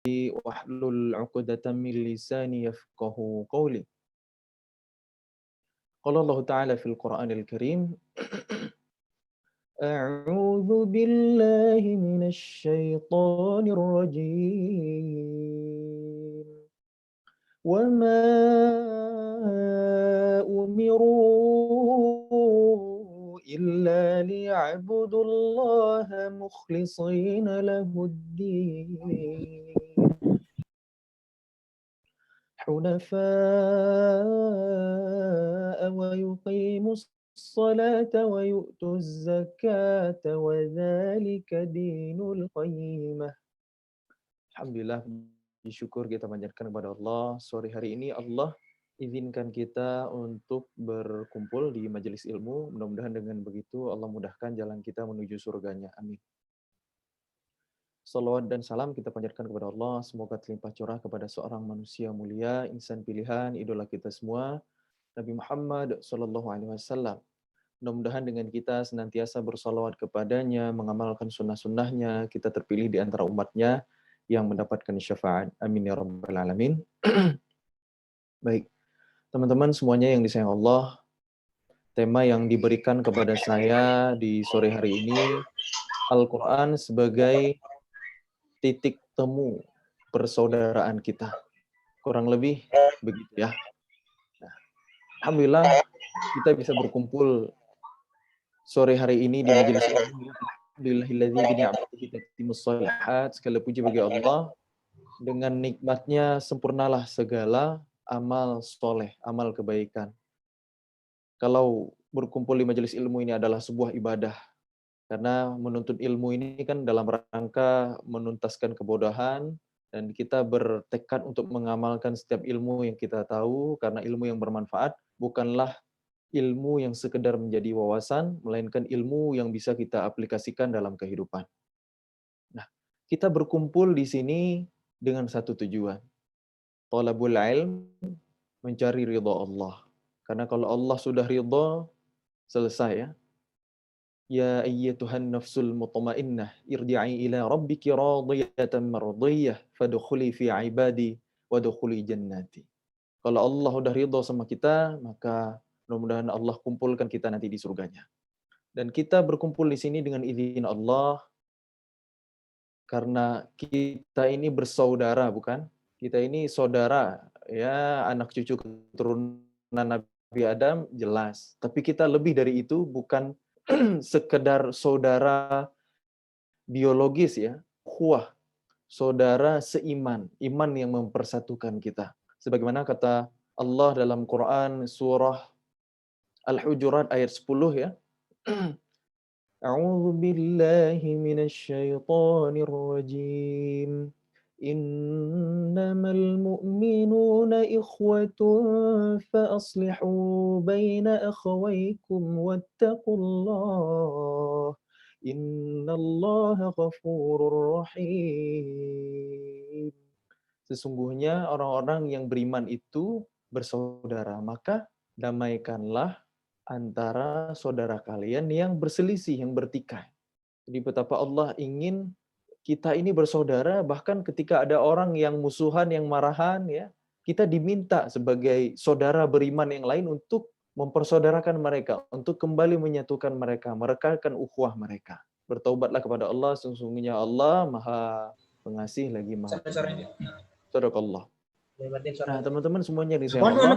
wahlul 'uqdatam min lisani yafqahu qawli. Qala Allah Ta'ala fil Qur'anil Karim, A'udzu billahi minasy syaithanir rajim. Wa ma umiru illa liya'budullaha mukhlishina lahud-din. حنفاء ويقيموا الصلاة ويؤتوا الزكاة وذلك دين القيمة. Alhamdulillah, syukur kita panjatkan kepada Allah. Sore hari ini Allah izinkan kita untuk berkumpul di majelis ilmu. Mudah-mudahan dengan begitu Allah mudahkan jalan kita menuju surganya. Amin. Salawat dan salam kita panjatkan kepada Allah. Semoga terlimpah curah kepada seorang manusia mulia, insan pilihan, idola kita semua, Nabi Muhammad SAW. Mudah-mudahan dengan kita senantiasa bersalawat kepadanya, mengamalkan sunnah-sunnahnya, kita terpilih di antara umatnya yang mendapatkan syafaat. Amin ya rabbal alamin. Baik, teman-teman semuanya yang disayang Allah, tema yang diberikan kepada saya di sore hari ini, Al-Quran sebagai titik temu persaudaraan kita. Kurang lebih begitu ya. Nah, alhamdulillah kita bisa berkumpul sore hari ini di majelis ilmu. Alhamdulillahilladzi bi ni'matihi tatimmus shalihat. Segala puji bagi Allah. Dengan nikmatnya sempurnalah segala amal soleh, amal kebaikan. Kalau berkumpul di majelis ilmu ini adalah sebuah ibadah, karena menuntut ilmu ini kan dalam rangka menuntaskan kebodohan, dan kita bertekad untuk mengamalkan setiap ilmu yang kita tahu, karena ilmu yang bermanfaat bukanlah ilmu yang sekedar menjadi wawasan, melainkan ilmu yang bisa kita aplikasikan dalam kehidupan. Nah, kita berkumpul di sini dengan satu tujuan. Thalabul ilm, mencari ridha Allah. Karena kalau Allah sudah ridha, selesai ya. Ya ayyatuhan nafsul mutmainnah, irji'i ila rabbiki radiyatan mardiyah, fadkhuli fi ibadi wadkhuli jannati. Kalau Allah udah ridha sama kita, maka mudah-mudahan Allah kumpulkan kita nanti di surganya. Dan kita berkumpul di sini dengan izin Allah, karena kita ini bersaudara, bukan? Kita ini saudara, ya, anak cucu keturunan Nabi Adam, jelas. Tapi kita lebih dari itu, bukan sekedar saudara biologis ya, ukhuwah, saudara seiman, iman yang mempersatukan kita. Sebagaimana kata Allah dalam Quran surah Al-Hujurat ayat 10 ya. A'udzu billahi minasy syaithanir rajim. Innamal mu'minuna ikhwatun fa aslihu baina akhawaykum wattaqullah. Innallaha ghafurur rahim. Sesungguhnya orang-orang yang beriman itu bersaudara, maka damaikanlah antara saudara kalian yang berselisih, yang bertikai. Jadi betapa Allah ingin kita ini bersaudara, bahkan ketika ada orang yang musuhan, yang marahan, ya, kita diminta sebagai saudara beriman yang lain untuk mempersaudarakan mereka, untuk kembali menyatukan mereka, merekatkan ukhuwah mereka. Bertaubatlah kepada Allah, sesungguhnya Allah Maha Pengasih lagi Maha Penyayang. Sadaqallah. Nah, teman-teman semuanya di sini Allah.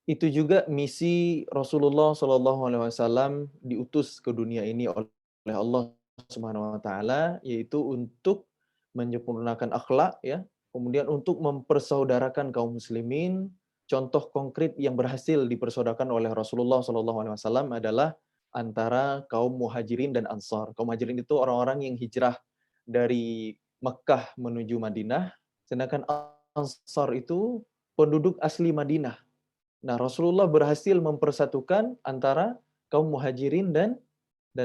Itu juga misi Rasulullah SAW diutus ke dunia ini oleh Allah Subhanahu wa taala, yaitu untuk menyempurnakan akhlak ya, kemudian untuk mempersaudarakan kaum muslimin. Contoh konkret yang berhasil dipersaudarakan oleh Rasulullah SAW adalah antara kaum Muhajirin dan Ansar. Kaum Muhajirin itu orang-orang yang hijrah dari Mekah menuju Madinah, sedangkan Ansar itu penduduk asli Madinah. Nah, Rasulullah berhasil mempersatukan antara kaum Muhajirin dan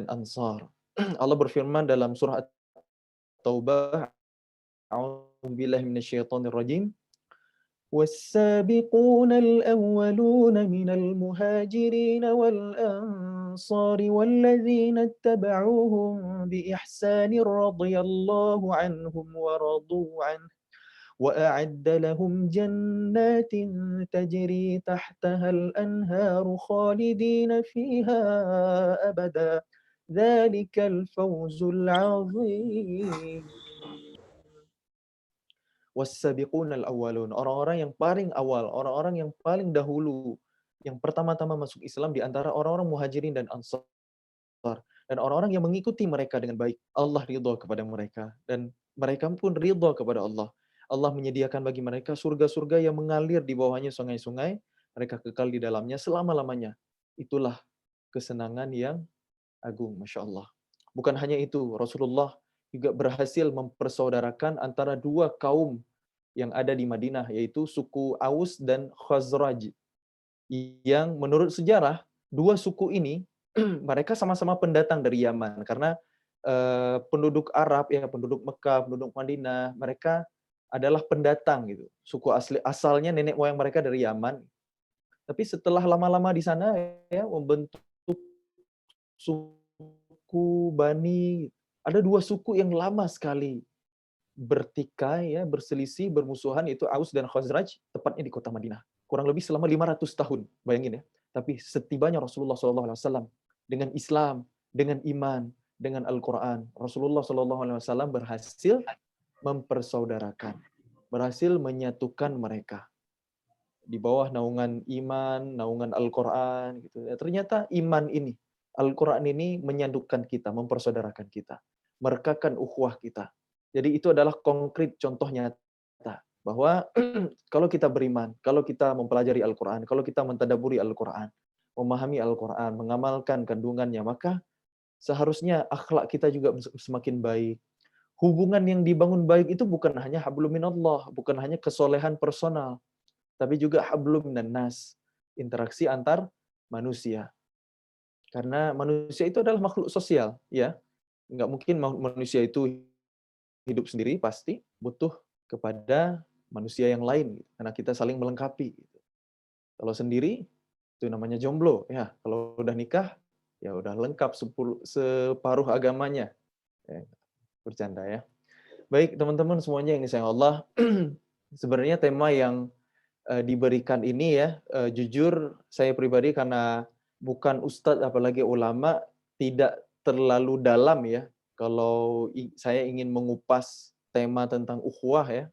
Ansar. Allah berfirman dalam surah At-Taubah, A'udzubillahi minasyaitonirrajim. والسابقون الأولون من المهاجرين والأنصار والذين اتبعوهم بإحسان رضي الله عنهم ورضوا عنه وأعد لهم جنات تجري تحتها الأنهار خالدين فيها أبدا ذلك الفوز العظيم. Wassabiqunal awwalun, orang-orang yang paling awal, orang-orang yang paling dahulu, yang pertama-tama masuk Islam di antara orang-orang Muhajirin dan Ansar, dan orang-orang yang mengikuti mereka dengan baik. Allah ridha kepada mereka dan mereka pun ridha kepada Allah. Allah menyediakan bagi mereka surga-surga yang mengalir di bawahnya sungai-sungai, mereka kekal di dalamnya selama-lamanya. Itulah kesenangan yang agung, Masya Allah. Bukan hanya itu, Rasulullah juga berhasil mempersaudarakan antara dua kaum yang ada di Madinah, yaitu suku Aus dan Khazraj. Yang menurut sejarah, dua suku ini mereka sama-sama pendatang dari Yaman karena penduduk Arab ya, penduduk Mekah, penduduk Madinah, mereka adalah pendatang gitu. Suku asli asalnya nenek moyang mereka dari Yaman. Tapi setelah lama-lama di sana ya membentuk suku Bani, ada dua suku yang lama sekali bertikai ya, berselisih, bermusuhan, yaitu Aus dan Khazraj, tepatnya di kota Madinah. Kurang lebih selama 500 tahun, bayangin ya. Tapi setibanya Rasulullah SAW dengan Islam, dengan iman, dengan Al-Quran, Rasulullah SAW berhasil mempersaudarakan, berhasil menyatukan mereka di bawah naungan iman, naungan Al-Quran. Gitu. Ya, ternyata iman ini, Al-Quran ini menyatukan kita, mempersaudarakan kita, merekatkan ukhuwah kita. Jadi itu adalah konkret contoh nyata bahwa kalau kita beriman, kalau kita mempelajari Al-Quran, kalau kita mentadaburi Al-Quran, memahami Al-Quran, mengamalkan kandungannya, maka seharusnya akhlak kita juga semakin baik. Hubungan yang dibangun baik itu bukan hanya hablum minallah, bukan hanya kesolehan personal, tapi juga hablum minan nas, interaksi antar manusia. Karena manusia itu adalah makhluk sosial, ya. Nggak mungkin manusia itu hidup sendiri, pasti butuh kepada manusia yang lain, gitu. Karena kita saling melengkapi. Gitu. Kalau sendiri, itu namanya jomblo. Ya, kalau udah nikah, ya udah lengkap separuh agamanya. Ya, bercanda ya. Baik, teman-teman semuanya yang disayang Allah, sebenarnya tema yang diberikan ini ya, jujur saya pribadi karena bukan ustadz apalagi ulama, tidak terlalu dalam ya. Kalau saya ingin mengupas tema tentang ukhuwah ya,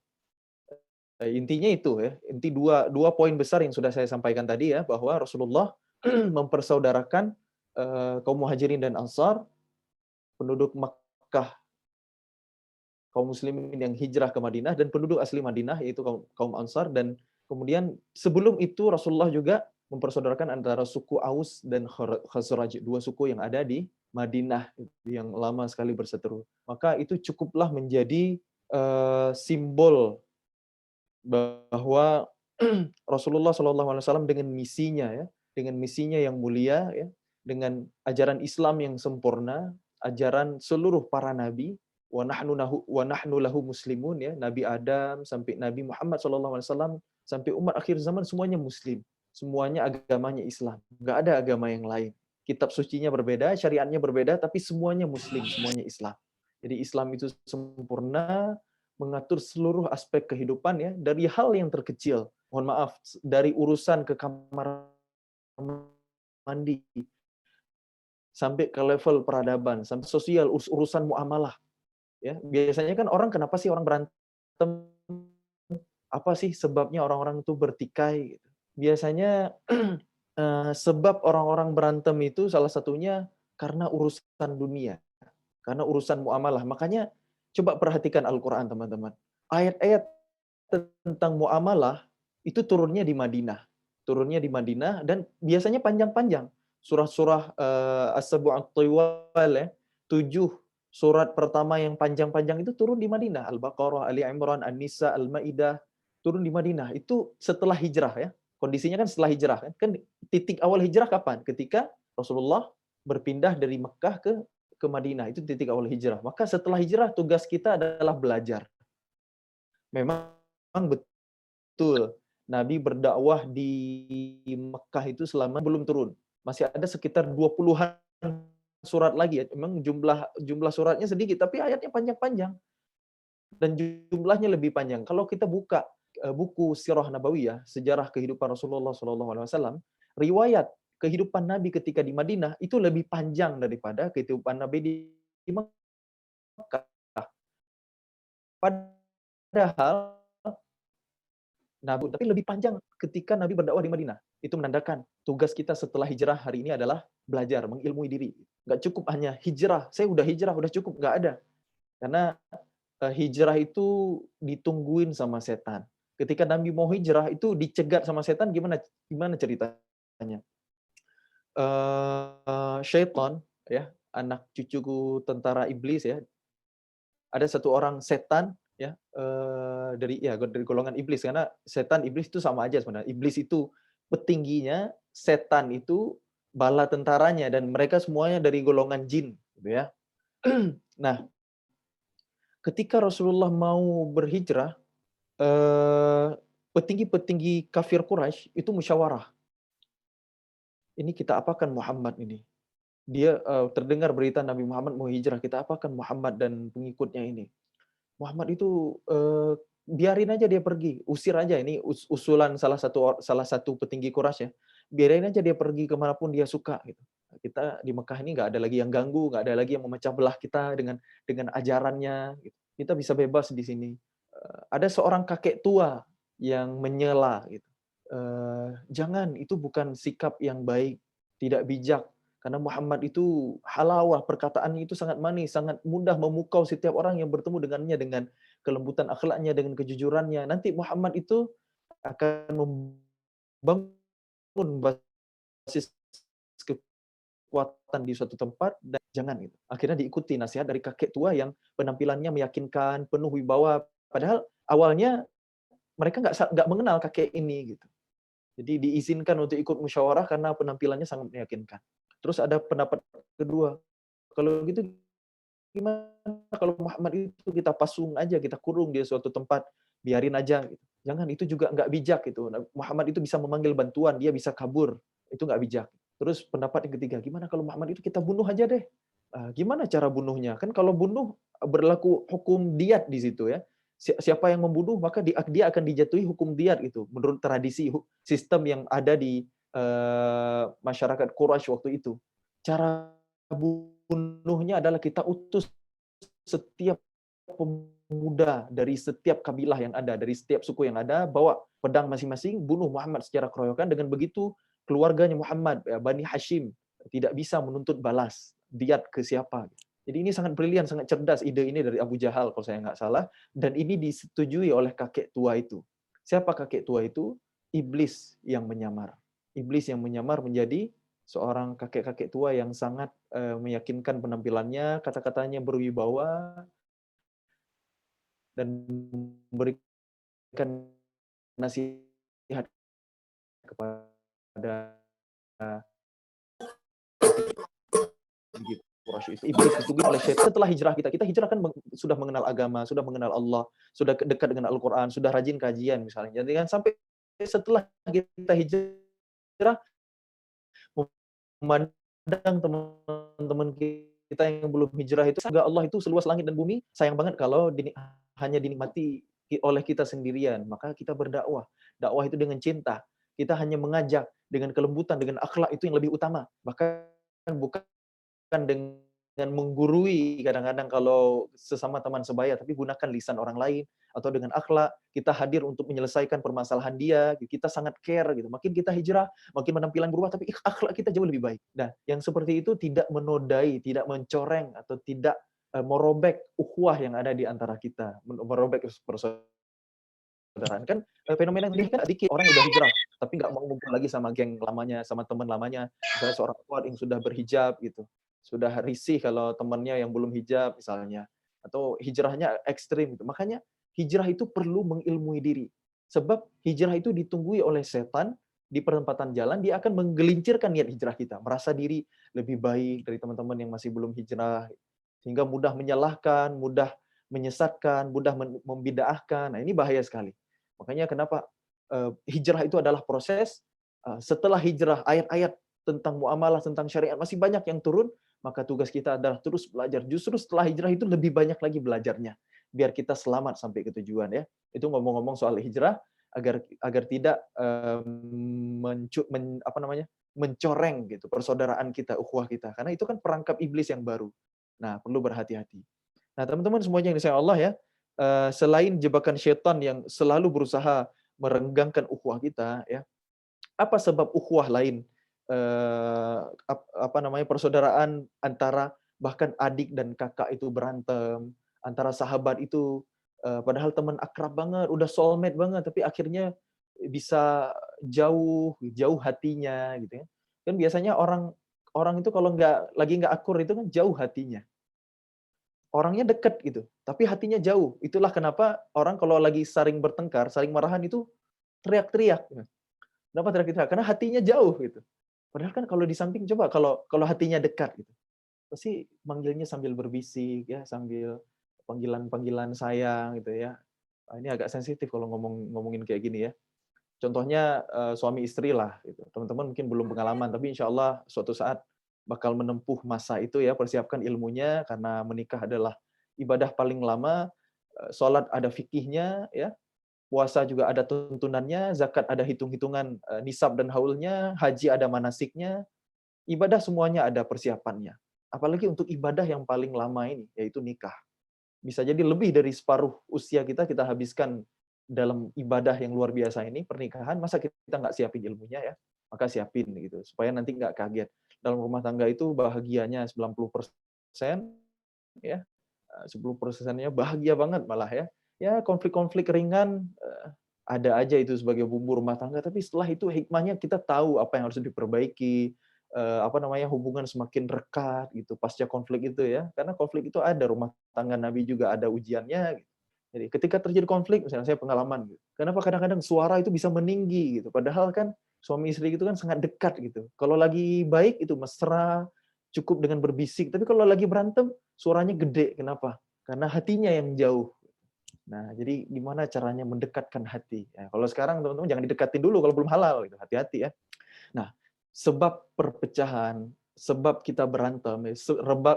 intinya itu ya, inti dua poin besar yang sudah saya sampaikan tadi ya, bahwa Rasulullah mempersaudarakan kaum Muhajirin dan Ansar, penduduk Makkah, kaum muslimin yang hijrah ke Madinah, dan penduduk asli Madinah yaitu kaum Ansar. Dan kemudian sebelum itu Rasulullah juga mempersaudarakan antara suku Aus dan Khazraj, dua suku yang ada di Madinah yang lama sekali berseteru. Maka itu cukuplah menjadi simbol bahwa Rasulullah SAW dengan misinya ya, dengan misinya yang mulia ya, dengan ajaran Islam yang sempurna, ajaran seluruh para nabi, wa nahnu lahu muslimun ya, Nabi Adam sampai Nabi Muhammad SAW sampai umat akhir zaman semuanya muslim, semuanya agamanya Islam, nggak ada agama yang lain. Kitab sucinya berbeda, syariatnya berbeda, tapi semuanya muslim, semuanya Islam. Jadi Islam itu sempurna, mengatur seluruh aspek kehidupan ya, dari hal yang terkecil, mohon maaf, dari urusan ke kamar mandi sampai ke level peradaban, sampai sosial, urusan muamalah ya. Biasanya kan orang, kenapa sih orang berantem? Apa sih sebabnya orang-orang itu bertikai gitu. Biasanya sebab orang-orang berantem itu salah satunya karena urusan dunia, karena urusan muamalah. Makanya coba perhatikan Al-Qur'an teman-teman. Ayat-ayat tentang muamalah itu turunnya di Madinah. Turunnya di Madinah dan biasanya panjang-panjang. Surah-surah As-Sab'ut Tiwal ya, 7 surat pertama yang panjang-panjang itu turun di Madinah. Al-Baqarah, Ali Imran, An-Nisa, Al-Maidah, turun di Madinah. Itu setelah hijrah ya. Kondisinya kan setelah hijrah kan. Kan titik awal hijrah kapan? Ketika Rasulullah berpindah dari Mekah ke Madinah. Itu titik awal hijrah. Maka setelah hijrah tugas kita adalah belajar. Memang betul Nabi berdakwah di Mekah itu selama belum turun. Masih ada sekitar 20-an surat lagi ya. Memang jumlah jumlah suratnya sedikit tapi ayatnya panjang-panjang dan jumlahnya lebih panjang. Kalau kita buka buku Sirah Nabawiyah, sejarah kehidupan Rasulullah SAW, riwayat kehidupan Nabi ketika di Madinah itu lebih panjang daripada kehidupan Nabi di Mekah. Padahal tapi lebih panjang ketika Nabi berdakwah di Madinah. Itu menandakan tugas kita setelah hijrah hari ini adalah belajar, mengilmui diri. Nggak cukup hanya hijrah, saya udah hijrah, udah cukup. Nggak ada. Karena hijrah itu ditungguin sama setan. Ketika Nabi mau hijrah itu dicegat sama setan, gimana gimana ceritanya? Syaitan ya, anak cucuku tentara iblis ya, ada satu orang setan ya, dari golongan iblis, karena setan iblis itu sama aja sebenarnya. Iblis itu petingginya, setan itu bala tentaranya, dan mereka semuanya dari golongan jin gitu ya. Nah, ketika Rasulullah mau berhijrah, petinggi-petinggi kafir Quraisy itu musyawarah. Ini kita apakan Muhammad ini? Dia terdengar berita Nabi Muhammad mau hijrah, kita apakan Muhammad dan pengikutnya ini? Muhammad itu biarin aja dia pergi, usir aja, ini usulan salah satu petinggi Quraisy ya. Biarin aja dia pergi kemanapun dia suka gitu. Kita di Mekah ini nggak ada lagi yang ganggu, nggak ada lagi yang memecah belah kita dengan ajarannya. Gitu. Kita bisa bebas di sini. Ada seorang kakek tua yang menyela gitu. Jangan, itu bukan sikap yang baik, tidak bijak. Karena Muhammad itu halawah, perkataannya itu sangat manis, sangat mudah memukau setiap orang yang bertemu dengannya dengan kelembutan akhlaknya, dengan kejujurannya. Nanti Muhammad itu akan membangun basis kekuatan di suatu tempat, dan jangan gitu. Akhirnya diikuti nasihat dari kakek tua yang penampilannya meyakinkan, penuh wibawa. Padahal awalnya mereka nggak mengenal kakek ini gitu. Jadi diizinkan untuk ikut musyawarah karena penampilannya sangat meyakinkan. Terus ada pendapat kedua, kalau gitu gimana kalau Muhammad itu kita pasung aja, kita kurung di suatu tempat, biarin aja gitu. Jangan, itu juga nggak bijak gitu. Muhammad itu bisa memanggil bantuan, dia bisa kabur, itu nggak bijak. Terus pendapat yang ketiga, gimana kalau Muhammad itu kita bunuh aja deh? Gimana cara bunuhnya? Kan kalau bunuh berlaku hukum diat di situ ya. Siapa yang membunuh maka dia akan dijatuhi hukum diat itu menurut tradisi sistem yang ada di masyarakat Quraisy waktu itu. Cara bunuhnya adalah kita utus setiap pemuda dari setiap kabilah yang ada, dari setiap suku yang ada, bawa pedang masing-masing, bunuh Muhammad secara keroyokan. Dengan begitu keluarganya Muhammad, Bani Hashim, tidak bisa menuntut balas diat ke siapa. Jadi ini sangat brilian, sangat cerdas ide ini dari Abu Jahal kalau saya nggak salah, dan ini disetujui oleh kakek tua itu. Siapa kakek tua itu? Iblis yang menyamar. Iblis yang menyamar menjadi seorang kakek-kakek tua yang sangat meyakinkan penampilannya, kata-katanya berwibawa, dan memberikan nasihat kepada Quraisy itu. Iblis ditunggu oleh syaitan. Setelah hijrah kita hijrah kan sudah mengenal agama, sudah mengenal Allah, sudah dekat dengan Al-Quran, sudah rajin kajian misalnya. Jadi kan sampai setelah kita hijrah, memandang teman-teman kita yang belum hijrah itu, semoga Allah itu seluas langit dan bumi, sayang banget kalau hanya dinikmati oleh kita sendirian. Maka kita berdakwah. Dakwah itu dengan cinta. Kita hanya mengajak dengan kelembutan, dengan akhlak, itu yang lebih utama. Bahkan bukan dengan menggurui kadang-kadang kalau sesama teman sebaya, tapi gunakan lisan orang lain atau dengan akhlak kita hadir untuk menyelesaikan permasalahan dia. Kita sangat care gitu. Makin kita hijrah, makin penampilan berubah, tapi akhlak kita jauh lebih baik. Nah, yang seperti itu tidak menodai, tidak mencoreng atau tidak merobek ukhuwah yang ada di antara kita, merobek persaudaraan. Kan fenomena yang terjadi kan sedikit orang yang udah hijrah, tapi nggak mau ngumpul lagi sama geng lamanya, sama teman lamanya. Misalnya seorang akhwat yang sudah berhijab gitu, sudah risih kalau temannya yang belum hijab misalnya, atau hijrahnya ekstrim gitu. Makanya hijrah itu perlu mengilmui diri. Sebab hijrah itu ditunggui oleh setan di perempatan jalan, dia akan menggelincirkan niat hijrah kita, merasa diri lebih baik dari teman-teman yang masih belum hijrah, sehingga mudah menyalahkan, mudah menyesatkan, mudah membid'ahkan. Nah, ini bahaya sekali. Makanya kenapa hijrah itu adalah proses. Setelah hijrah, ayat-ayat tentang muamalah, tentang syariat masih banyak yang turun, maka tugas kita adalah terus belajar. Justru setelah hijrah itu lebih banyak lagi belajarnya, biar kita selamat sampai ke tujuan ya. Itu ngomong-ngomong soal hijrah, agar agar tidak mencoreng gitu persaudaraan kita, ukhuwah kita. Karena itu kan perangkap iblis yang baru. Nah, perlu berhati-hati. Nah, teman-teman semuanya yang disayang Allah ya, selain jebakan syaitan yang selalu berusaha merenggangkan ukhuwah kita ya, apa sebab ukhuwah lain, persaudaraan antara bahkan adik dan kakak itu berantem, antara sahabat itu, padahal teman akrab banget, udah soulmate banget, tapi akhirnya bisa jauh hatinya gitu ya. Kan biasanya orang orang itu kalau nggak akur itu kan jauh hatinya. Orangnya deket gitu, tapi hatinya jauh. Itulah kenapa orang kalau lagi saling bertengkar, saling marahan itu teriak-teriak. Kenapa teriak-teriak? Karena hatinya jauh gitu. Padahal kan kalau di samping coba kalau kalau hatinya dekat gitu, pasti manggilnya sambil berbisik ya, sambil panggilan-panggilan sayang gitu ya. Ini agak sensitif kalau ngomongin kayak gini ya. Contohnya suami istri lah gitu. Teman-teman mungkin belum pengalaman, tapi insya Allah suatu saat bakal menempuh masa itu ya, persiapkan ilmunya karena menikah adalah ibadah paling lama, sholat ada fikihnya ya, puasa juga ada tuntunannya, zakat ada hitung-hitungan nisab dan haulnya, haji ada manasiknya, ibadah semuanya ada persiapannya. Apalagi untuk ibadah yang paling lama ini, yaitu nikah. Bisa jadi lebih dari separuh usia kita habiskan dalam ibadah yang luar biasa ini, pernikahan, masa kita nggak siapin ilmunya ya? Maka siapin gitu, supaya nanti nggak kaget. Dalam rumah tangga itu bahagianya 90% ya, 10%-nya bahagia banget malah ya. Ya konflik-konflik ringan, ada aja itu sebagai bumbu rumah tangga, tapi setelah itu hikmahnya kita tahu apa yang harus diperbaiki, hubungan semakin rekat gitu pasca konflik itu ya. Karena konflik itu ada, rumah tangga Nabi juga ada ujiannya gitu. Jadi ketika terjadi konflik, misalnya saya pengalaman gitu. Kenapa kadang-kadang suara itu bisa meninggi gitu, padahal kan suami istri itu kan sangat dekat gitu. Kalau lagi baik itu mesra, cukup dengan berbisik, tapi kalau lagi berantem suaranya gede. Kenapa? Karena hatinya yang jauh. Nah, jadi gimana caranya mendekatkan hati? Ya, kalau sekarang teman-teman jangan didekatin dulu kalau belum halal gitu. Hati-hati ya. Nah, sebab perpecahan, sebab kita berantem,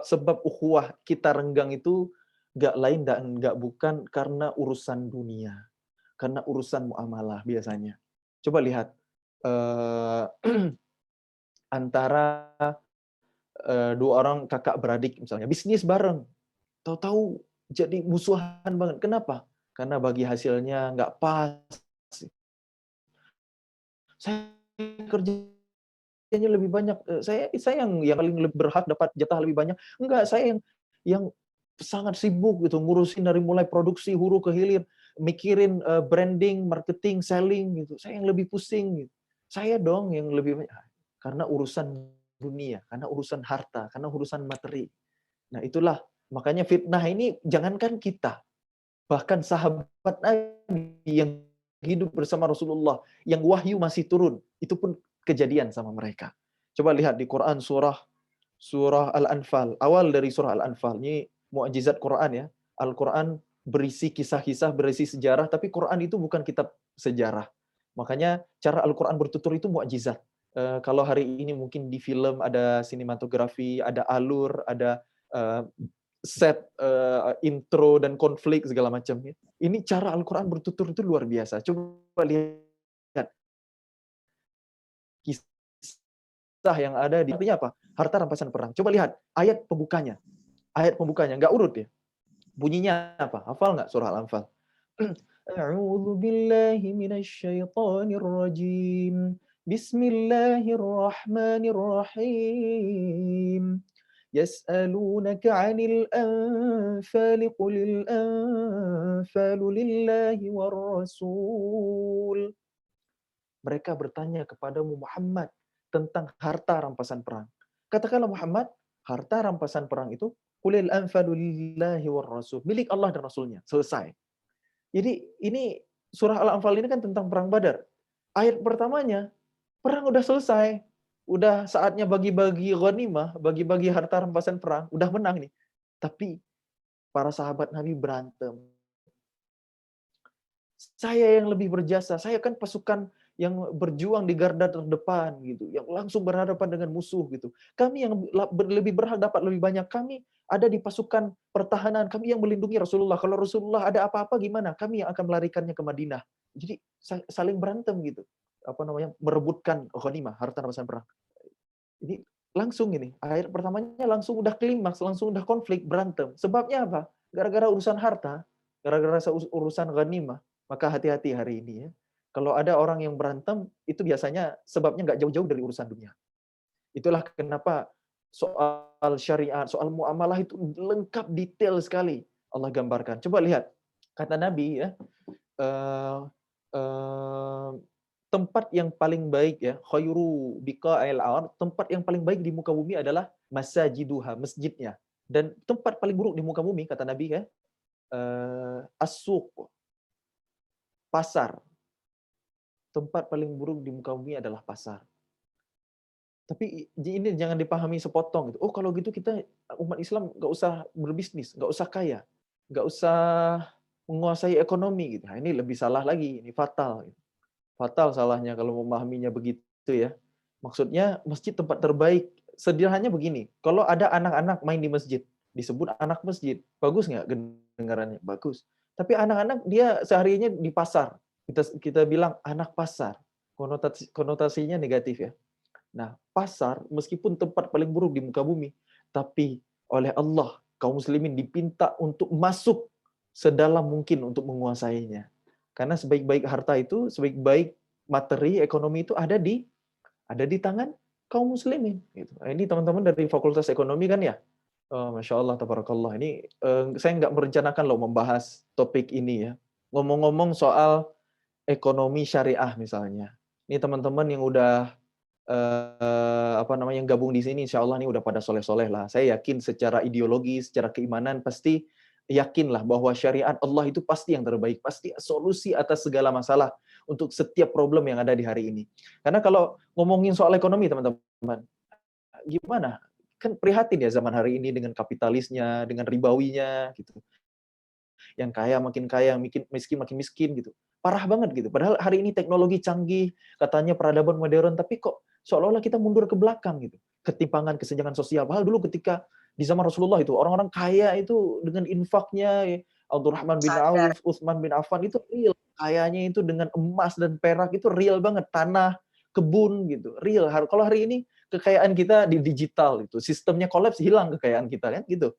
sebab ukhuwah kita renggang itu nggak lain dan nggak bukan karena urusan dunia, karena urusan muamalah biasanya. Coba lihat eh, antara dua orang kakak beradik misalnya bisnis bareng, tahu-tahu jadi musuhan banget. Kenapa? Karena bagi hasilnya nggak pas. Saya kerjanya lebih banyak, saya yang paling lebih berhak dapat jatah lebih banyak. Enggak, saya yang sangat sibuk gitu, ngurusin dari mulai produksi hulu ke hilir, mikirin branding, marketing, selling gitu. Saya yang lebih pusing gitu. Saya dong yang lebih banyak. Karena urusan dunia, karena urusan harta, karena urusan materi. Nah, itulah makanya fitnah ini jangankan kita, bahkan sahabat Nabi yang hidup bersama Rasulullah, yang wahyu masih turun, itu pun kejadian sama mereka. Coba lihat di Quran surah Al-Anfal, awal dari surah Al-Anfal. Ini mukjizat Quran ya. Al-Quran berisi kisah-kisah, berisi sejarah, tapi Quran itu bukan kitab sejarah. Makanya cara Al-Quran bertutur itu mukjizat. Kalau hari ini mungkin di film ada sinematografi, ada alur, ada eh, set intro dan konflik segala macam. Ini cara Al-Quran bertutur itu luar biasa. Coba lihat kisah yang ada di artinya apa? Harta rampasan perang. Coba lihat ayat pembukanya. Ayat pembukanya nggak urut ya. Bunyinya apa? Hafal nggak surah Al-Anfal? A'udzu billahi minasyaitonir rajim. Bismillahirrahmanirrahim. يسألونك عن الأنفال قل الأنفال لله والرسول. Mereka bertanya kepadamu Muhammad tentang harta rampasan perang. Katakanlah Muhammad, harta rampasan perang itu qulil anfalu lillahi war rasul, milik Allah dan Rasulnya. Selesai. Jadi ini surah Al-Anfal ini kan tentang perang Badar. Ayat pertamanya, perang udah selesai. Udah saatnya bagi-bagi ghanimah, bagi-bagi harta rampasan perang, udah menang nih. Tapi para sahabat Nabi berantem. Saya yang lebih berjasa, saya kan pasukan yang berjuang di garda terdepan gitu, yang langsung berhadapan dengan musuh gitu. Kami yang lebih berhak dapat lebih banyak, kami ada di pasukan pertahanan, kami yang melindungi Rasulullah. Kalau Rasulullah ada apa-apa gimana? Kami yang akan melarikannya ke Madinah. Jadi saling berantem gitu. Apa namanya? Merebutkan ghanimah, harta rampasan perang. Ini langsung ini, ayat pertamanya langsung udah klimaks, langsung udah konflik, berantem. Sebabnya apa? Gara-gara urusan harta, gara-gara urusan ghanimah. Maka hati-hati hari ini ya. Kalau ada orang yang berantem, itu biasanya sebabnya nggak jauh-jauh dari urusan dunia. Itulah kenapa soal syariat, soal muamalah itu lengkap detail sekali Allah gambarkan. Coba lihat, kata Nabi ya, eh, eh, tempat yang paling baik ya, khairu biqa'il ard, tempat yang paling baik di muka bumi adalah masajiduha, masjidnya. Dan tempat paling buruk di muka bumi kata Nabi ya, as-suq, pasar. Tempat paling buruk di muka bumi adalah pasar. Tapi ini jangan dipahami sepotong gitu. Oh kalau gitu kita umat Islam nggak usah berbisnis, nggak usah kaya, nggak usah menguasai ekonomi gitu. Nah, ini lebih salah lagi, ini fatal. Fatal salahnya kalau memahaminya begitu ya. Maksudnya masjid tempat terbaik. Sederhananya begini, kalau ada anak-anak main di masjid, disebut anak masjid. Bagus nggak kedengarannya? Bagus. Tapi anak-anak dia seharinya di pasar. Kita bilang anak pasar. Konotasinya negatif ya. Nah, pasar meskipun tempat paling buruk di muka bumi, tapi oleh Allah kaum muslimin dipinta untuk masuk sedalam mungkin untuk menguasainya. Karena sebaik-baik harta itu, sebaik-baik materi ekonomi itu ada di tangan kaum muslimin. Gitu. Nah, ini teman-teman dari Fakultas Ekonomi kan ya? Oh, Masya Allah, tabarakallah. Ini saya nggak merencanakan loh membahas topik ini ya. Ngomong-ngomong soal ekonomi syariah misalnya. Ini teman-teman yang udah apa namanya yang gabung di sini insya Allah ini udah pada soleh-soleh lah. Saya yakin secara ideologi, secara keimanan pasti yakinlah bahwa syariat Allah itu pasti yang terbaik, pasti solusi atas segala masalah untuk setiap problem yang ada di hari ini. Karena kalau ngomongin soal ekonomi teman-teman, gimana? Kan prihatin ya zaman hari ini dengan kapitalisnya, dengan ribawinya gitu. Yang kaya, yang miskin makin miskin gitu. Parah banget gitu. Padahal hari ini teknologi canggih, katanya peradaban modern, tapi kok seolah-olah kita mundur ke belakang gitu. Ketimpangan, kesenjangan sosial. Padahal dulu ketika di zaman Rasulullah itu, orang-orang kaya itu dengan infaknya, ya, Abdurrahman bin Sadar. Auf, Utsman bin Affan itu real. Kayanya itu dengan emas dan perak itu real banget. Tanah, kebun gitu. Real. Kalau hari ini kekayaan kita di digital itu. Sistemnya kolaps, hilang kekayaan kita kan gitu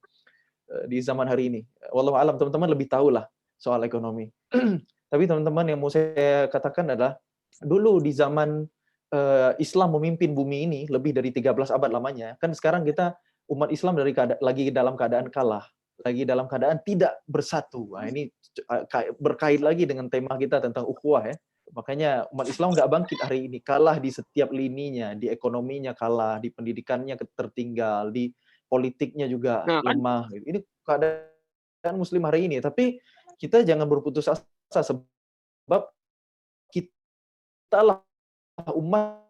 di zaman hari ini. Wallahu alam teman-teman lebih tahu lah soal ekonomi. Tapi teman-teman yang mau saya katakan adalah dulu di zaman Islam memimpin bumi ini lebih dari 13 abad lamanya, kan sekarang kita umat Islam lagi dalam keadaan kalah, lagi dalam keadaan tidak bersatu. Nah, ini berkait lagi dengan tema kita tentang ukhuwah ya. Makanya umat Islam nggak bangkit hari ini, kalah di setiap lininya, di ekonominya kalah, di pendidikannya tertinggal, di politiknya juga Nah kan, lemah. Gitu. Ini keadaan Muslim hari ini. Tapi kita jangan berputus asa sebab kita lah umat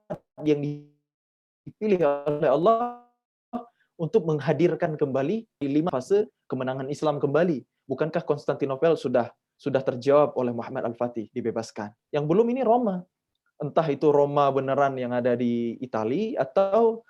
yang dipilih oleh Allah untuk menghadirkan kembali di 5 fase kemenangan Islam kembali. Bukankah Konstantinopel sudah terjawab oleh Muhammad Al-Fatih dibebaskan? Yang belum ini Roma. Entah itu Roma beneran yang ada di Italia atau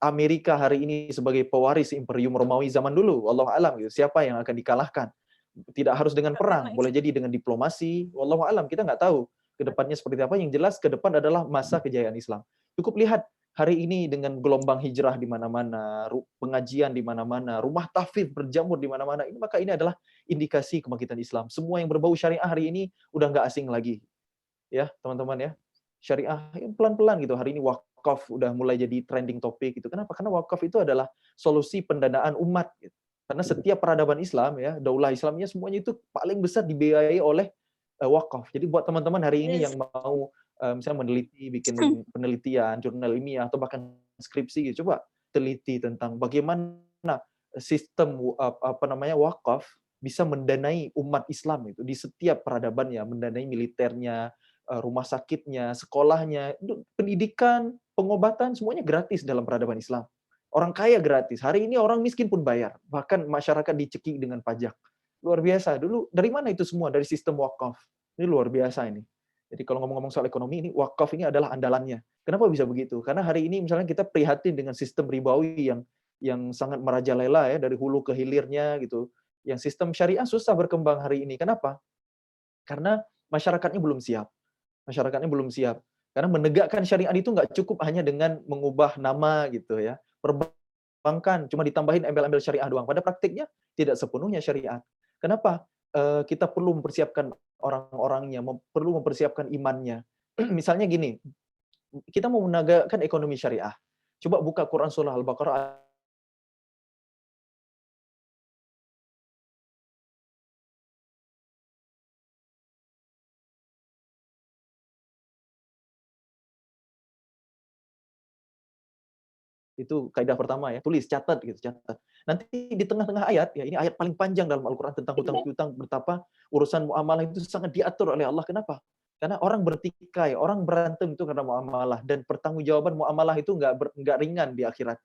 Amerika hari ini sebagai pewaris Imperium Romawi zaman dulu. Wallahu alam gitu. Siapa yang akan dikalahkan? Tidak harus dengan perang, boleh jadi dengan diplomasi. Wallahu alam, kita nggak tahu ke depannya seperti apa. Yang jelas ke depan adalah masa kejayaan Islam. Cukup lihat hari ini dengan gelombang hijrah di mana-mana, pengajian di mana-mana, rumah tahfidz berjamur di mana-mana. Ini maka ini adalah indikasi kebangkitan Islam. Semua yang berbau syariah hari ini udah nggak asing lagi, ya teman-teman ya. Syariah ya, pelan-pelan gitu. Hari ini wakaf udah mulai jadi trending topik gitu. Kenapa? Karena wakaf itu adalah solusi pendanaan umat. Gitu. Karena setiap peradaban Islam ya, daulah Islamnya semuanya itu paling besar dibiayai oleh wakaf. Jadi buat teman-teman hari ini yes. yang mau misalnya meneliti, bikin penelitian, jurnal ilmiah atau bahkan skripsi gitu, coba teliti tentang bagaimana sistem apa namanya wakaf bisa mendanai umat Islam itu di setiap peradabannya, mendanai militernya, rumah sakitnya, sekolahnya, pendidikan, pengobatan semuanya gratis dalam peradaban Islam. Orang kaya gratis. Hari ini orang miskin pun bayar. Bahkan masyarakat dicekik dengan pajak. Luar biasa. Dulu dari mana itu semua? Dari sistem wakaf. Ini luar biasa ini. Jadi kalau ngomong-ngomong soal ekonomi, ini wakaf ini adalah andalannya. Kenapa bisa begitu? Karena hari ini misalnya kita prihatin dengan sistem ribawi yang sangat merajalela ya dari hulu ke hilirnya gitu. Yang sistem syariah susah berkembang hari ini. Kenapa? Karena masyarakatnya belum siap. Masyarakatnya belum siap. Karena menegakkan syariat itu nggak cukup hanya dengan mengubah nama gitu ya. Perbankan cuma ditambahin embel-embel syariah doang. Pada praktiknya tidak sepenuhnya syariat. Kenapa? Kita perlu mempersiapkan orang-orangnya, perlu mempersiapkan imannya. Misalnya gini, kita mau menegakkan ekonomi syariah. Coba buka Quran surah Al-Baqarah. Itu kaidah pertama ya, tulis, catat gitu, catat. Nanti di tengah-tengah ayat, ya ini ayat paling panjang dalam Al-Quran tentang hutang piutang, betapa urusan muamalah itu sangat diatur oleh Allah. Kenapa? Karena orang bertikai, orang berantem itu karena muamalah, dan pertanggungjawaban muamalah itu nggak ringan di akhirat.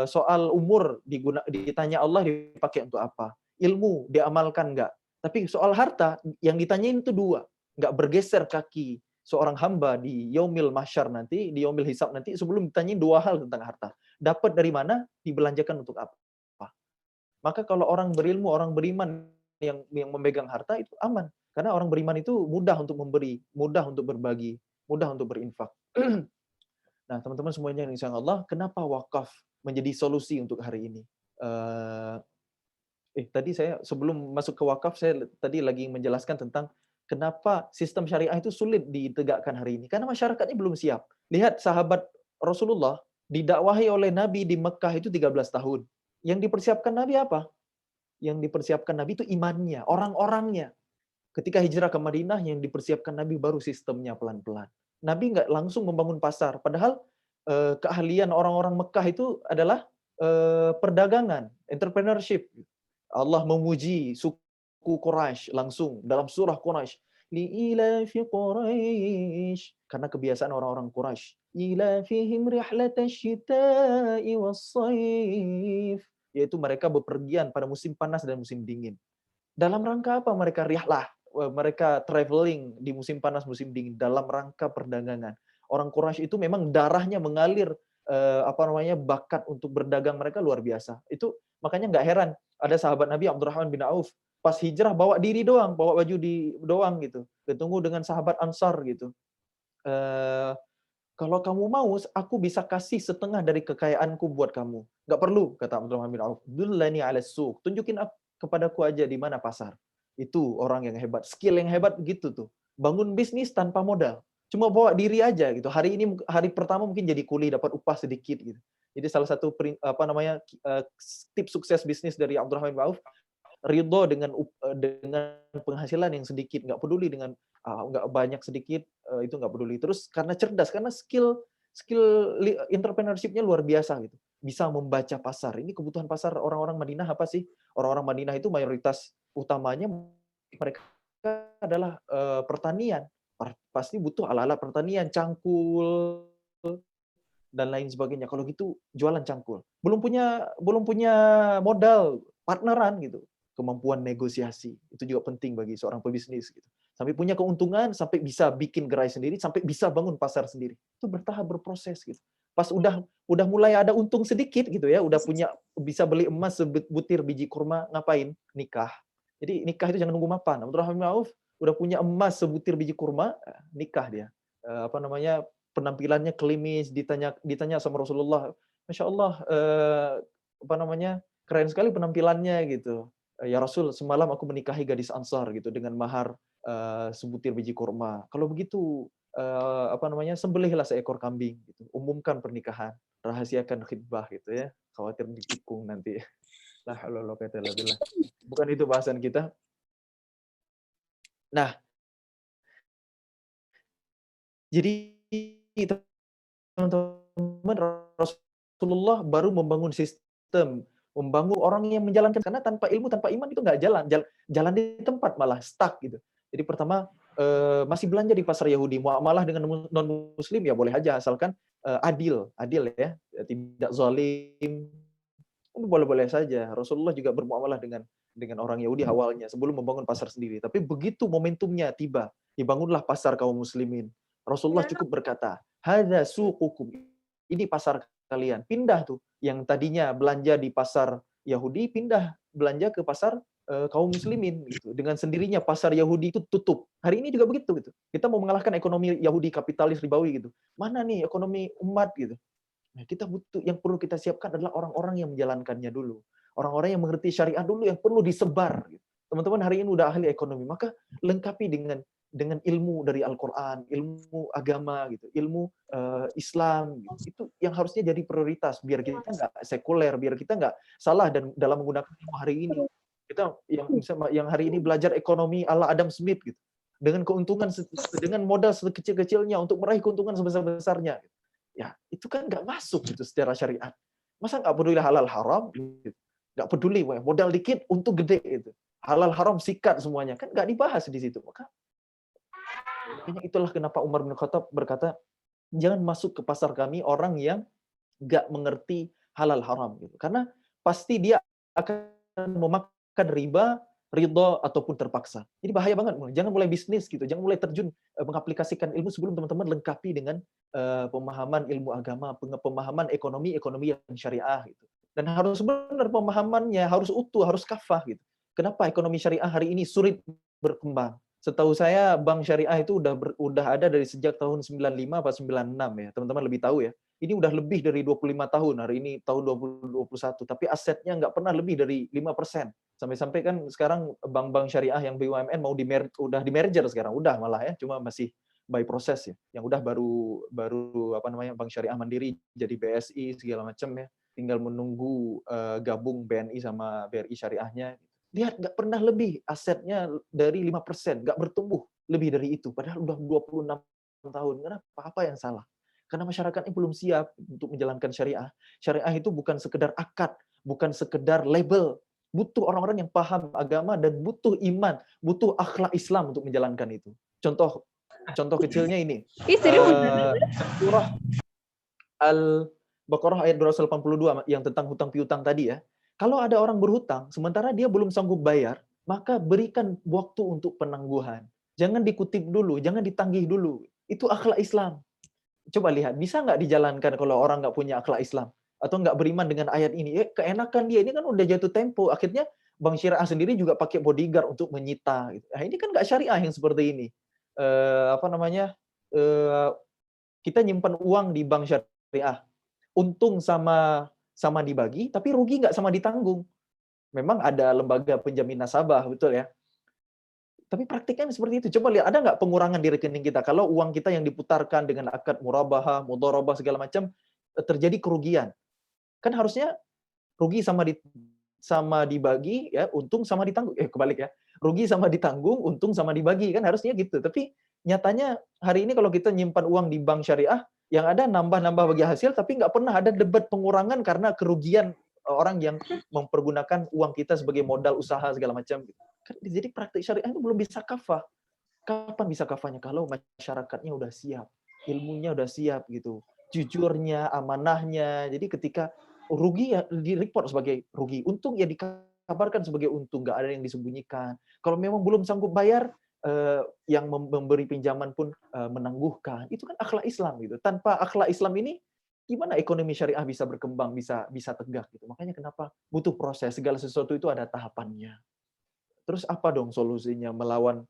Soal umur ditanya Allah dipakai untuk apa? Ilmu diamalkan nggak? Tapi soal harta yang ditanyain itu dua, nggak bergeser kaki seorang hamba di yaumil mahsyar nanti, di yaumil hisab nanti, sebelum ditanyain dua hal tentang harta. Dapat dari mana, dibelanjakan untuk apa. Maka kalau orang berilmu, orang beriman yang memegang harta itu aman. Karena orang beriman itu mudah untuk memberi, mudah untuk berbagi, mudah untuk berinfak. Nah, teman-teman semuanya yang insya Allah, kenapa wakaf menjadi solusi untuk hari ini? Eh, Tadi saya sebelum masuk ke wakaf, saya tadi lagi menjelaskan tentang kenapa sistem syariah itu sulit ditegakkan hari ini. Karena masyarakatnya belum siap. Lihat sahabat Rasulullah didakwahi oleh Nabi di Mekah itu 13 tahun. Yang dipersiapkan Nabi apa? Yang dipersiapkan Nabi itu imannya, orang-orangnya. Ketika hijrah ke Madinah, yang dipersiapkan Nabi baru sistemnya pelan-pelan. Nabi nggak langsung membangun pasar. Padahal keahlian orang-orang Mekah itu adalah perdagangan, entrepreneurship. Allah memuji suku Quraisy langsung dalam surah Quraisy. Li'ilafi Quraisy. Karena kebiasaan orang-orang Quraisy. Ilafihim rihlatash syita'i was-sayf. Yaitu mereka bepergian pada musim panas dan musim dingin. Dalam rangka apa mereka rihlah? Mereka traveling di musim panas, musim dingin dalam rangka perdagangan. Orang Quraisy itu memang darahnya mengalir bakat untuk berdagang mereka luar biasa. Itu makanya nggak heran ada sahabat Nabi Abdurrahman bin Auf pas hijrah bawa diri doang, bawa baju di doang gitu. Ketemu dengan sahabat Ansar gitu. Eh, Kalau kamu mau, aku bisa kasih setengah dari kekayaanku buat kamu. Nggak perlu, kata Abdurrahman bin Auf. Dullani ala suq. Tunjukin kepadaku aja di mana pasar. Itu orang yang hebat. Skill yang hebat gitu tuh. Bangun bisnis tanpa modal. Cuma bawa diri aja gitu. Hari ini, hari pertama mungkin jadi kuli, dapat upah sedikit gitu. Jadi salah satu tips sukses bisnis dari Abdurrahman bin Auf, ridho dengan penghasilan yang sedikit, nggak peduli dengan nggak banyak sedikit, itu nggak peduli. Terus karena cerdas, karena skill skill entrepreneurship-nya luar biasa gitu. Bisa membaca pasar. Ini kebutuhan pasar orang-orang Madinah apa sih? Orang-orang Madinah itu mayoritas utamanya mereka adalah pertanian. Pasti butuh alat-alat pertanian, cangkul dan lain sebagainya. Kalau gitu jualan cangkul. Belum punya modal, partneran gitu. Kemampuan negosiasi itu juga penting bagi seorang pebisnis gitu. Sampai punya keuntungan, sampai bisa bikin gerai sendiri, sampai bisa bangun pasar sendiri. Itu bertahap, berproses gitu. Pas udah mulai ada untung sedikit gitu ya, udah punya bisa beli emas sebutir biji kurma, ngapain? Nikah. Jadi nikah itu jangan nunggu mapan. Abdurrahman bin Auf udah punya emas sebutir biji kurma, nikah dia. Penampilannya klimis, ditanya sama Rasulullah, Masya Allah, keren sekali penampilannya gitu. Ya Rasul, semalam aku menikahi gadis Ansar gitu dengan mahar sebutir biji kurma. Kalau begitu sembelihlah seekor kambing gitu. Umumkan pernikahan, rahasiakan khidbah gitu ya. Khawatir ditikung nanti. La haula wala quwwata illa billah. Bukan itu bahasan kita. Nah, jadi teman-teman, Rasulullah baru membangun sistem, membangun orang yang menjalankan, karena tanpa ilmu, tanpa iman itu nggak jalan di tempat, malah stuck gitu. Jadi pertama masih belanja di pasar Yahudi, muamalah dengan non Muslim ya boleh aja asalkan adil ya, tidak zalim, boleh-boleh saja. Rasulullah juga bermuamalah dengan dengan orang Yahudi awalnya sebelum membangun pasar sendiri. Tapi begitu momentumnya tiba, dibangunlah pasar kaum muslimin. Rasulullah cukup berkata, "Hadza suqukum." Ini pasar kalian. Pindah tuh yang tadinya belanja di pasar Yahudi pindah belanja ke pasar kaum muslimin gitu. Dengan sendirinya pasar Yahudi itu tutup. Hari ini juga begitu gitu. Kita mau mengalahkan ekonomi Yahudi kapitalis ribawi gitu. Mana nih ekonomi umat gitu. Nah, kita butuh yang perlu kita siapkan adalah orang-orang yang menjalankannya dulu. Orang-orang yang mengerti syariah dulu yang perlu disebar. Gitu. Teman-teman hari ini udah ahli ekonomi, maka lengkapi dengan ilmu dari Al-Qur'an, ilmu agama gitu, ilmu Islam gitu. Itu yang harusnya jadi prioritas biar kita nggak sekuler, biar kita nggak salah dan dalam menggunakan ilmu hari ini. Kita yang hari ini belajar ekonomi ala Adam Smith gitu. Dengan keuntungan dengan modal sekecil-kecilnya untuk meraih keuntungan sebesar-besarnya. Ya, itu kan nggak masuk gitu secara syariat. Masa nggak peduli halal haram? Gitu. Nggak peduli, modal dikit untuk gede itu. Halal haram sikat semuanya. Kan nggak dibahas di situ. Makanya itulah kenapa Umar bin Khattab berkata, jangan masuk ke pasar kami orang yang nggak mengerti halal haram. Gitu. Karena pasti dia akan memakan riba, ridho ataupun terpaksa. Jadi bahaya banget. Jangan mulai bisnis gitu, jangan mulai terjun mengaplikasikan ilmu sebelum teman-teman lengkapi dengan pemahaman ilmu agama, pemahaman ekonomi yang syariah gitu. Dan harus benar pemahamannya, harus utuh, harus kafah gitu. Kenapa ekonomi syariah hari ini sulit berkembang? Setahu saya bank syariah itu udah ada dari sejak tahun 95 atau 96 ya. Teman-teman lebih tahu ya. Ini udah lebih dari 25 tahun, hari ini tahun 2021, tapi asetnya nggak pernah lebih dari 5%. Sampai-sampai kan sekarang bank-bank syariah yang BUMN udah di merger sekarang, udah malah ya, cuma masih by proses ya. Yang udah baru Bank Syariah Mandiri jadi BSI segala macam ya. Tinggal menunggu gabung BNI sama BRI syariahnya. Lihat nggak pernah lebih asetnya dari 5%, nggak bertumbuh lebih dari itu. Padahal udah 26 tahun. Kenapa? Apa yang salah? Karena masyarakatnya belum siap untuk menjalankan syariah. Syariah itu bukan sekedar akad, bukan sekedar label. Butuh orang-orang yang paham agama dan butuh iman, butuh akhlak Islam untuk menjalankan itu. Contoh kecilnya ini. Surah Al-Baqarah ayat 282 yang tentang hutang piutang tadi ya. Kalau ada orang berhutang, sementara dia belum sanggup bayar, maka berikan waktu untuk penangguhan. Jangan dikutip dulu, jangan ditagih dulu. Itu akhlak Islam. Coba lihat, bisa nggak dijalankan kalau orang nggak punya akhlak Islam? Atau nggak beriman dengan ayat ini? Keenakan dia, ini kan udah jatuh tempo. Akhirnya Bank Syariah sendiri juga pakai bodyguard untuk menyita. Nah, ini kan nggak syariah yang seperti ini. Kita nyimpan uang di bank syariah. Untung sama dibagi, tapi rugi nggak sama ditanggung. Memang ada lembaga penjamin nasabah, betul ya. Tapi praktiknya seperti itu. Coba lihat, ada nggak pengurangan di rekening kita? Kalau uang kita yang diputarkan dengan akad murabahah, mudharabah, segala macam, terjadi kerugian. Kan harusnya rugi sama dibagi, ya, untung sama ditanggung. Kebalik ya. Rugi sama ditanggung, untung sama dibagi. Kan harusnya gitu. Tapi nyatanya hari ini kalau kita nyimpan uang di bank syariah, yang ada nambah-nambah bagi hasil, tapi nggak pernah ada debat pengurangan karena kerugian orang yang mempergunakan uang kita sebagai modal usaha segala macam. Jadi praktik syariah itu belum bisa kafah. Kapan bisa kafahnya? Kalau masyarakatnya udah siap, ilmunya udah siap gitu, jujurnya, amanahnya. Jadi ketika rugi ya di-report sebagai rugi, untung ya dikabarkan sebagai untung, nggak ada yang disembunyikan. Kalau memang belum sanggup bayar, yang memberi pinjaman pun menangguhkan. Itu kan akhlak Islam gitu. Tanpa akhlak Islam ini gimana ekonomi syariah bisa berkembang, bisa tegak gitu. Makanya kenapa butuh proses, segala sesuatu itu ada tahapannya. Terus apa dong solusinya melawan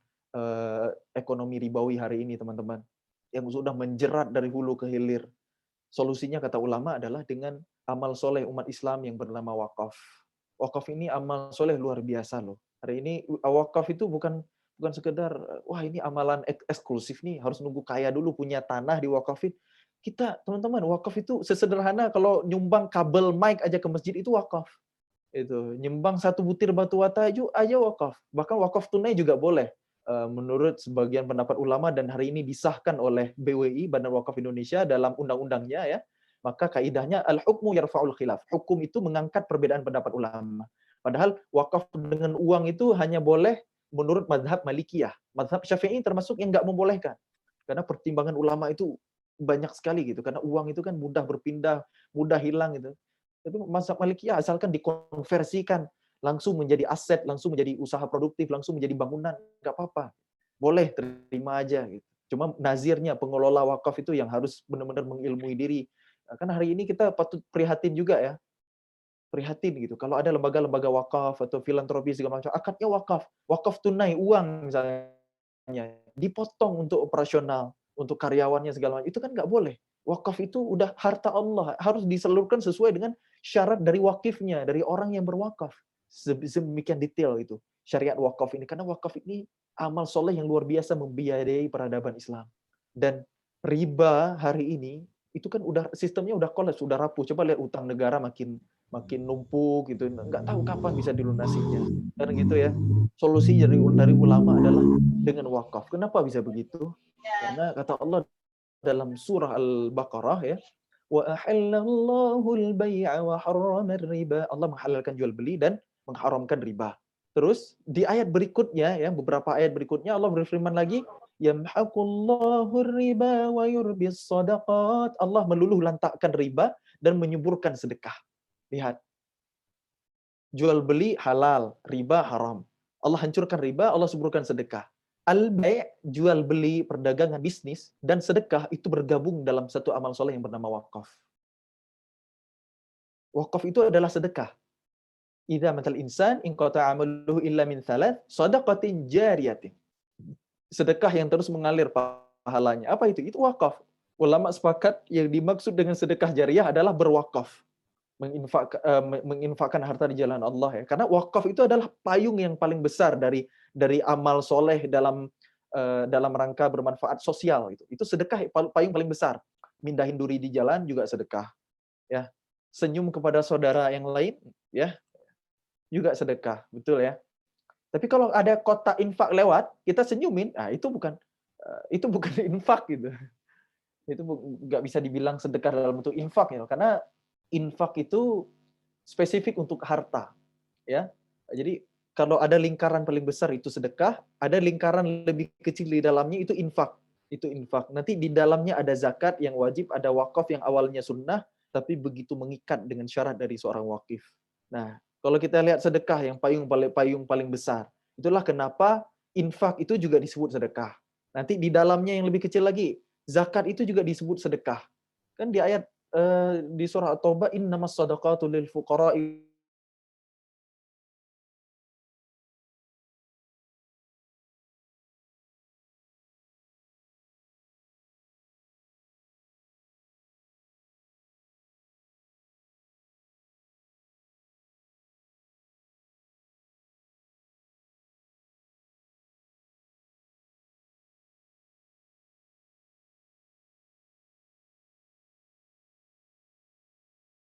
ekonomi ribawi hari ini, teman-teman? Yang sudah menjerat dari hulu ke hilir. Solusinya kata ulama adalah dengan amal soleh umat Islam yang bernama wakaf. Wakaf ini amal soleh luar biasa loh. Hari ini wakaf itu bukan sekedar wah ini amalan eksklusif nih, harus nunggu kaya dulu punya tanah diwakafin. Kita teman-teman wakaf itu sesederhana kalau nyumbang kabel mic aja ke masjid itu wakaf. Itu nyumbang satu butir batu bata aja wakaf. Bahkan wakaf tunai juga boleh. Menurut sebagian pendapat ulama dan hari ini disahkan oleh BWI Badan Wakaf Indonesia dalam undang-undangnya ya, maka kaidahnya al-hukmu yarfa'ul khilaf. Hukum itu mengangkat perbedaan pendapat ulama. Padahal wakaf dengan uang itu hanya boleh menurut mazhab Malikiyah. Mazhab Syafi'i termasuk yang nggak membolehkan. Karena pertimbangan ulama itu banyak sekali gitu. Karena uang itu kan mudah berpindah, mudah hilang gitu. Tapi mazhab Malikiyah asalkan dikonversikan langsung menjadi aset, langsung menjadi usaha produktif, langsung menjadi bangunan, nggak apa-apa. Boleh terima aja gitu. Cuma nazirnya, pengelola wakaf itu yang harus benar-benar mengilmui diri. Kan hari ini kita patut prihatin juga ya, prihatin gitu. Kalau ada lembaga-lembaga wakaf atau filantropi segala macam, akadnya wakaf, wakaf tunai uang misalnya, dipotong untuk operasional, untuk karyawannya segala macam, itu kan nggak boleh. Wakaf itu udah harta Allah, harus disalurkan sesuai dengan syarat dari wakifnya, dari orang yang berwakaf. Sedemikian detail itu syariat wakaf ini, karena wakaf ini amal soleh yang luar biasa membiayai peradaban Islam. Dan riba hari ini itu kan udah sistemnya udah kolaps, udah rapuh. Coba lihat utang negara makin makin numpuk gitu, nggak tahu kapan bisa dilunasinya. Kan gitu ya. Solusi dari ulama adalah dengan wakaf. Kenapa bisa begitu? Karena kata Allah dalam surah Al-Baqarah ya, wa ahallallahu al-bai'a wa harrama riba. Allah menghalalkan jual beli dan mengharamkan riba. Terus di ayat berikutnya ya, beberapa ayat berikutnya Allah berfirman lagi, yamhaqullahu riba wa yurbis shadaqat. Allah meluluh lantakkan riba dan menyuburkan sedekah. Lihat, jual beli halal, riba haram. Allah hancurkan riba, Allah suburkan sedekah. Al-bai', jual beli, perdagangan, bisnis, dan sedekah itu bergabung dalam satu amal soleh yang bernama wakaf. Wakaf itu adalah sedekah. Idza matal insan in qata'a amaluhu illa min thalath, shadaqatin jariyatin. Sedekah yang terus mengalir pahalanya. Apa itu? Itu wakaf. Ulama sepakat yang dimaksud dengan sedekah jariyah adalah berwakaf. Menginfakkan harta di jalan Allah ya. Karena wakaf itu adalah payung yang paling besar dari amal soleh dalam rangka bermanfaat sosial itu. Itu sedekah payung paling besar. Mindahin duri di jalan juga sedekah. Ya. Senyum kepada saudara yang lain ya juga sedekah, betul ya. Tapi kalau ada kotak infak lewat, kita senyumin, nah itu bukan infak gitu. Itu nggak bisa dibilang sedekah dalam bentuk infak ya, karena infak itu spesifik untuk harta, ya. Jadi kalau ada lingkaran paling besar itu sedekah, ada lingkaran lebih kecil di dalamnya itu infak. Itu infak. Nanti di dalamnya ada zakat yang wajib, ada wakaf yang awalnya sunnah, tapi begitu mengikat dengan syarat dari seorang wakif. Nah, kalau kita lihat sedekah yang payung paling besar, itulah kenapa infak itu juga disebut sedekah. Nanti di dalamnya yang lebih kecil lagi, zakat itu juga disebut sedekah. Kan di ayat di surah At-Taubah, innamas shadaqatu lil fuqara'i